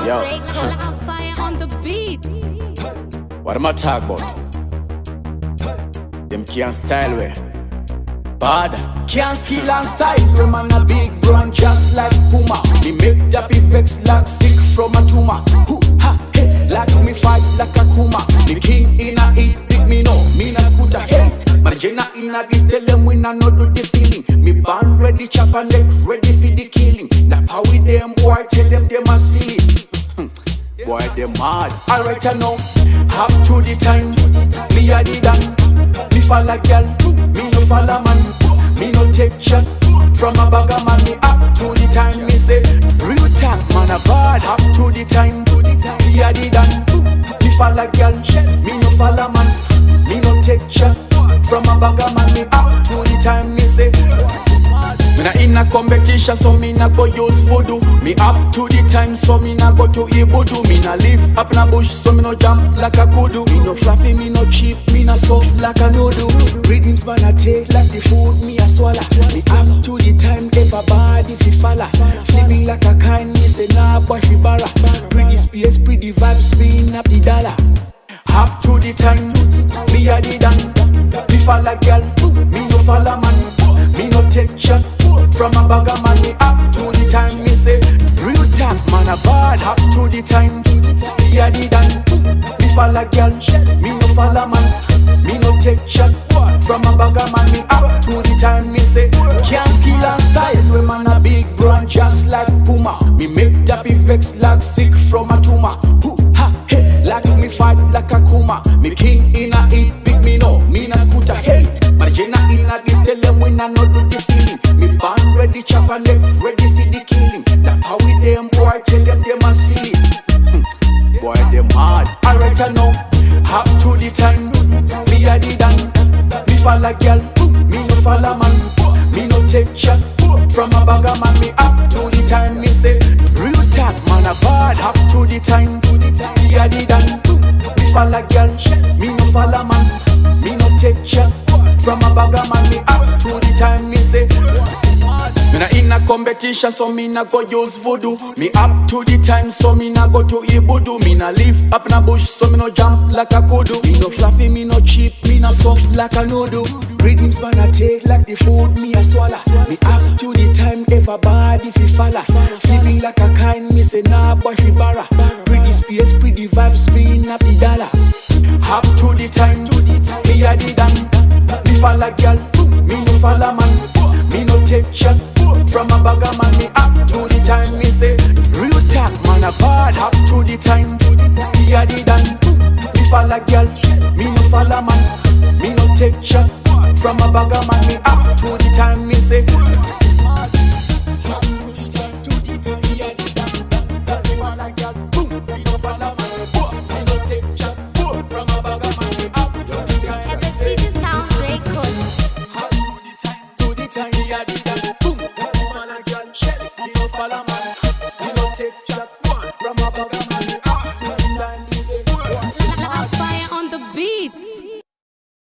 Yo. Luvfyah on the beat. What am I talking about? Them can't style way. Bad. Can't skill and style. We man a big brand just like Puma. Me make that be vex like sick from a tumor. Hoo ha hey, like me fight like a Kuma. The king in a eat big me no, me na scooter hey. But Jenna in a this tell them we na no do the feeling. Me band ready, chop and leg ready for the killing. Now how we them boy tell them a silly. Boy them mad. Alright I know. Up to the time. Me a the dan. Me follow girl. Me no follow man. Me no take shot from a bag of man. Me up to the time. Me say real talk man a bad. Up to the time. Me a the dan. Me follow girl. Me no follow man. Me no take shot from a bag of man. Me up to the time. Me say me na in a competition, so me na go use voodoo. Me up to the time, so me na go to Ibudu. Me na live up in a bush, so me no jump like a kudu. Me no fluffy, me no cheap, me na soft like a noodle. Riddims man I take like the food me a swallow. Me up to the time, everybody fi follow. Flipping like a kind, me say nah boy fi barra. Pretty space, pretty vibes, spin up the dollar. Up to the time, me a the dan. Me follow girl, me no follow man. Me no take shot from a bag of man. Me up to the time. Me say real talk man a bad. Up to the time. Me a the dan. Me follow girl. Me no follow man. Me no take shot from a bag of man. Me up to the time. Me say can't skill and style. We man a big brand just like Puma. Me make that be vex like sick from a tumor. Hoo ha hey, like me fight like a Kuma. Me king in a eat big me no. Me na scooter hey. But Jenna in a this tell them we na no do the feeling. Me band ready, chop and leg ready for the killing. That how we them boy tell them a silly. Boy them hard. Alright I know. Up to the time. Me a the dan. Me follow girl. Me no follow man. Me no take shot from a bag of man. Me up to the time. Me say real talk man a bad. Up to the time. Me a the dan. Me follow girl. Me no follow man. Me no take shot from a bag of man. Me up to the time. Me say me na in a competition, so me na go use voodoo. Me up to the time, so me na go to Ibudu. Me na live up in a bush, so me no jump like a kudu. Me no fluffy, me no cheap, me no soft like a noodle. Riddims man I take like the food me a swallow. Me up to the time, everybody fi follow. Flipping like a kind, me say nah boy fi barra. Pretty space, pretty vibes, spin up the dollar. Up to the time, me a the dan. Me follow girl, me no follow man. Me no take shot from a bag of man. Me up to the time. Me say real talk man a bad. Up to the time. Me a the dan. Me follow girl. Me no follow man. Me no take shot from a bag of man. Me up to the time. Me say